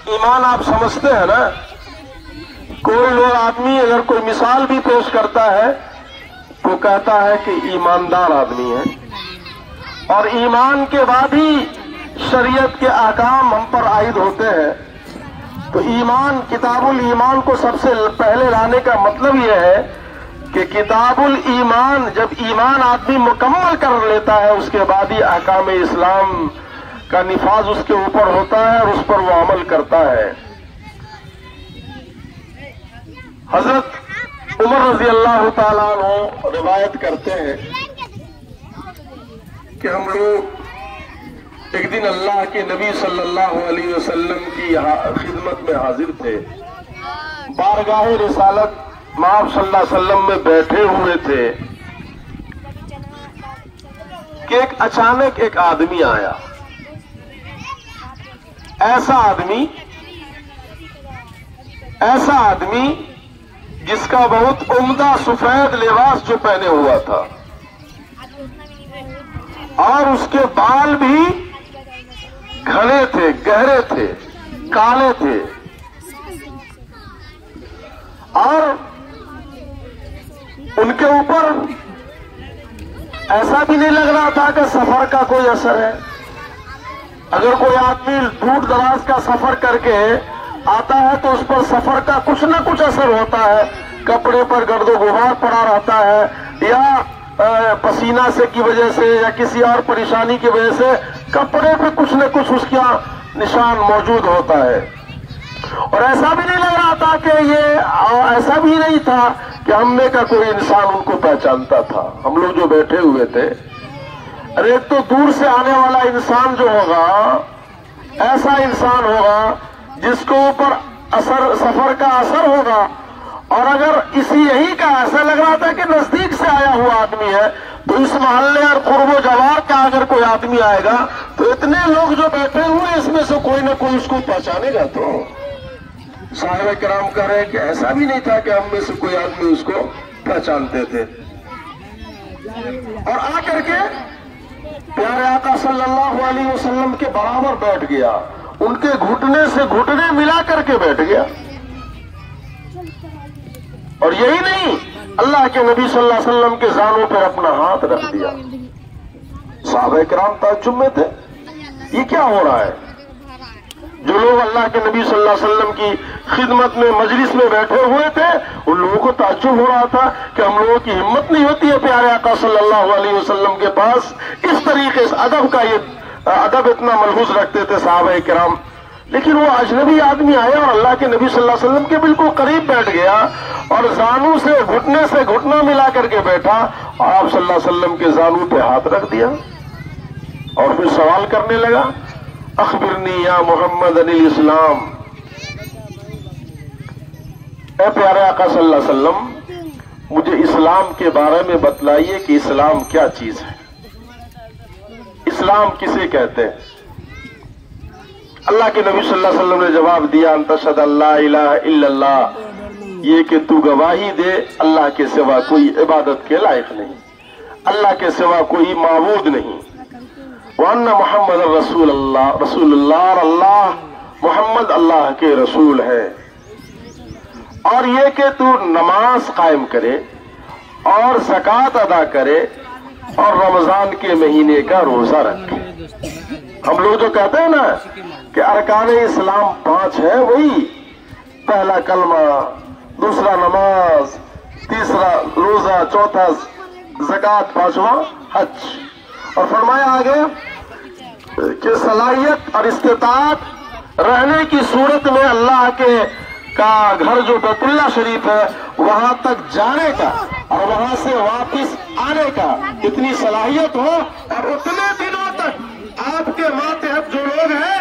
ईमान आप समझते हैं ना, कोई लोग आदमी अगर कोई मिसाल भी पेश करता है तो कहता है कि ईमानदार आदमी है, और ईमान के बाद ही शरीयत के अहकाम हम पर आयद होते हैं। तो ईमान, किताबुल ईमान को सबसे पहले लाने का मतलब यह है कि किताबुल ईमान, जब ईमान आदमी मुकम्मल कर लेता है उसके बाद ही अहकाम इस्लाम का निफाज उसके ऊपर होता है और उस पर वो अमल करता है। हजरत उमर रजी अल्लाह ताला अन्हु रिवायत करते हैं कि हम लोग एक दिन अल्लाह के नबी सल्लल्लाहु अलैहि वसल्लम की खिदमत में हाजिर थे, बारगाह रिसालत माफ सल्लल्लाहु अलैहि वसल्लम में बैठे हुए थे कि एक अचानक एक आदमी आया। ऐसा आदमी जिसका बहुत उम्दा सफेद लिबास जो पहने हुआ था, और उसके बाल भी घने थे, गहरे थे, काले थे, और उनके ऊपर ऐसा भी नहीं लग रहा था कि सफर का कोई असर है। अगर कोई आदमी दूर दराज का सफर करके आता है तो उस पर सफर का कुछ न कुछ असर होता है, कपड़े पर गर्दो गुबार पड़ा रहता है, या पसीना से की वजह से या किसी और परेशानी की वजह से कपड़े पे कुछ न कुछ उसका निशान मौजूद होता है। और ऐसा भी नहीं लग रहा था कि ऐसा भी नहीं था कि हम में का कोई इंसान उनको पहचानता था। हम लोग जो बैठे हुए थे, अरे तो दूर से आने वाला इंसान जो होगा, ऐसा इंसान होगा जिसको ऊपर असर, सफर का असर होगा, और अगर यही का ऐसा लग रहा था कि नजदीक से आया हुआ आदमी है, तो इस मोहल्ले और कुर्बो जवार का अगर कोई आदमी आएगा तो इतने लोग जो बैठे हुए इसमें से कोई ना कोई उसको पहचानेगा। तो साहब कराम कह रहे हैं कि ऐसा भी नहीं था कि हम में से कोई आदमी उसको पहचानते थे। और आकर के प्यारे आका सल्लल्लाहु अलैहि वसल्लम के बराबर बैठ गया, उनके घुटने से घुटने मिला करके बैठ गया। और यही नहीं, अल्लाह के नबी सल्लल्लाहु अलैहि वसल्लम के जानों पर अपना हाथ रख दिया। साहबे किराम ताज्जुब में थे, ये क्या हो रहा है। जो लोग अल्लाह के नबी सल्लल्लाहु अलैहि वसल्लम की खिदमत में मजलिस में बैठे हुए थे, उन लोगों को ताज्जुब हो रहा था कि हम लोगों की हिम्मत नहीं होती है प्यारे आका सल्लल्लाहु अलैहि वसल्लम के पास इस तरीके से अदब का, ये अदब इतना मलहूज रखते थे साहबे किराम। लेकिन वो अजनबी आदमी आया और अल्लाह के नबी सल्लल्लाहु अलैहि वसल्लम के बिल्कुल करीब बैठ गया और जानू से घुटना मिला करके बैठा, और आप सल्लल्लाहु अलैहि वसल्लम के जानू पे हाथ रख दिया और फिर सवाल करने लगा, अखबिरनी या मोहम्मद अनिल इस्लाम, ए प्यारे आका सल्लल्लाहु अलैहि वसल्लम मुझे इस्लाम के बारे में बतलाइए कि इस्लाम क्या चीज है, इस्लाम किसे कहते हैं। अल्लाह के नबी सल्लल्लाहु अलैहि वसल्लम ने जवाब दिया, अंतशद अल्लाह इलाहा इल्लल्लाह, ये कि तू गवाही दे अल्लाह के सिवा कोई इबादत के लायक नहीं, अल्लाह के सिवा कोई माबूद नहीं, वन्ना मोहम्मद रसूलुल्लाह, अल्लाह मोहम्मद अल्लाह के रसूल है, और ये कि तू नमाज कायम करे और ज़कात अदा करे और रमजान के महीने का रोजा रखे। हम लोग जो कहते हैं ना कि अरकान इस्लाम 5 है, वही पहला कलमा, दूसरा नमाज, तीसरा रोजा, चौथा ज़कात, पांचवा हज। और फरमाया आगे कि सलाहियत और इस्तिताअत रहने की सूरत में अल्लाह के का घर जो बैतुल्लाह शरीफ है वहां तक जाने का और वहां से वापस आने का इतनी सलाहियत हो, और उतने दिनों तक आपके मातहत जो लोग हैं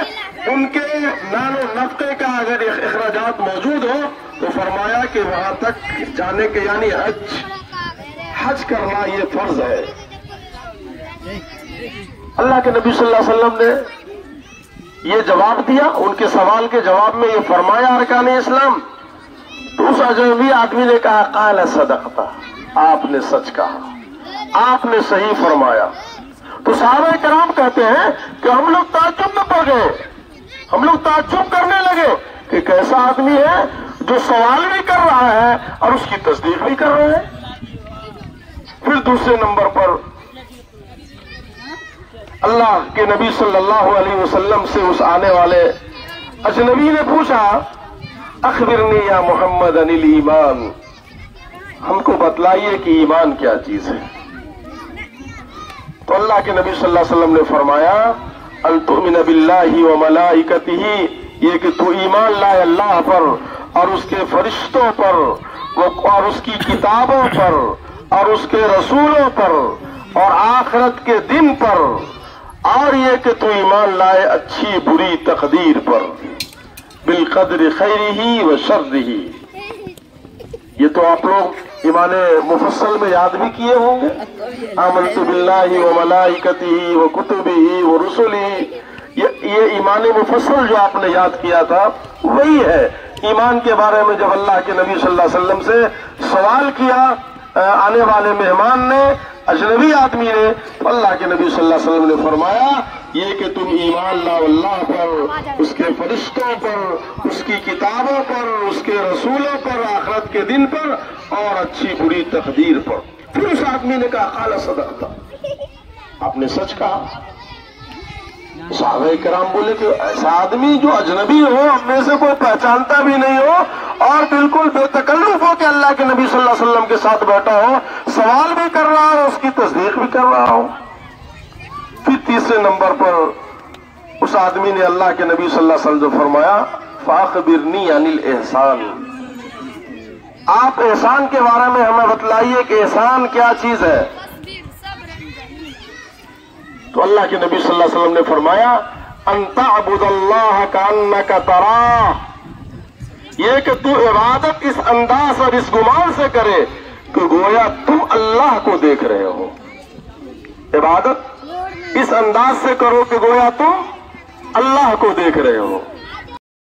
उनके नानो नफके का अगर इखराजात मौजूद हो तो फरमाया कि वहां तक जाने के यानी हज करना ये फर्ज है। अल्लाह के नबी सल्लल्लाहु अलैहि वसल्लम ने ये जवाब दिया, उनके सवाल के जवाब में ये फरमाया अरकान इस्लाम। तो उस अजनबी आदमी ने कहा, काला सदक़ता, आपने सच कहा, आपने सही फरमाया। तो सहाबा किराम कहते हैं कि हम लोग ताज्जुब में पड़ गए, हम लोग ताज्जुब करने लगे لگے کہ کیسا آدمی ہے جو سوال بھی کر رہا ہے اور اس کی تصدیق بھی کر رہا ہے۔ پھر دوسرے نمبر پر اللہ کے نبی صلی اللہ علیہ وسلم سے اس آنے والے اجنبی نے پوچھا اخبرنی یا محمد عن الایمان، ہم کو بتلائیے کہ ایمان کیا چیز ہے۔ تو اللہ کے نبی صلی اللہ علیہ وسلم نے فرمایا ان تؤمن باللہ وملائکتہ، یہ کہ تو ایمان لائے اللہ پر اور اس کے فرشتوں پر اور اس کی کتابوں پر اور اس کے رسولوں پر اور آخرت کے دن پر، اور یہ کہ تو ایمان لائے اچھی بری تقدیر پر، بالقدر خیرہ و شرہ۔ یہ تو آپ لوگ ایمان مفصل میں یاد بھی کیے ہوں گے، آمنت باللہ وملائکتہ وکتبہ ورسلہ، یہ ایمان مفصل جو آپ نے یاد کیا تھا وہی ہے۔ ایمان کے بارے میں جب اللہ کے نبی صلی اللہ علیہ وسلم سے سوال کیا آنے والے مہمان نے، اجنبی آدمی نے، تو اللہ کے نبی صلی اللہ علیہ وسلم نے فرمایا یہ کہ تم ایمان لاؤ اللہ پر، اس کے فرشتوں پر، اس کی کتابوں پر، اس کے رسولوں پر، آخرت کے دن پر اور اچھی بری تقدیر پر۔ پھر اس آدمی نے کہا قال صدقت، آپ نے سچ کہا۔ صحابہ کرام بولے کہ ایسا آدمی جو اجنبی ہو، ہم میں سے کوئی پہچانتا بھی نہیں ہو اور بالکل بے تکلف ہو کہ اللہ کے نبی صلی اللہ علیہ وسلم کے ساتھ بیٹھا ہو، سوال بھی کر رہا ہو، اس کی تصدیق بھی کر رہا ہو۔ پھر تیسرے نمبر پر اس آدمی نے اللہ کے نبی صلی اللہ علیہ وسلم سے فرمایا فاخبرنی عن الاحسان، آپ احسان کے بارے میں ہمیں بتلائیے کہ احسان کیا چیز ہے۔ تو اللہ کے نبی صلی اللہ علیہ وسلم نے فرمایا ان تعبد اللہ کانک تراہ، یہ کہ تو عبادت اس انداز اور اس گمان سے کرے کہ گویا تم اللہ کو دیکھ رہے ہو۔ عبادت اس انداز سے کرو کہ گویا تم اللہ کو دیکھ رہے ہو۔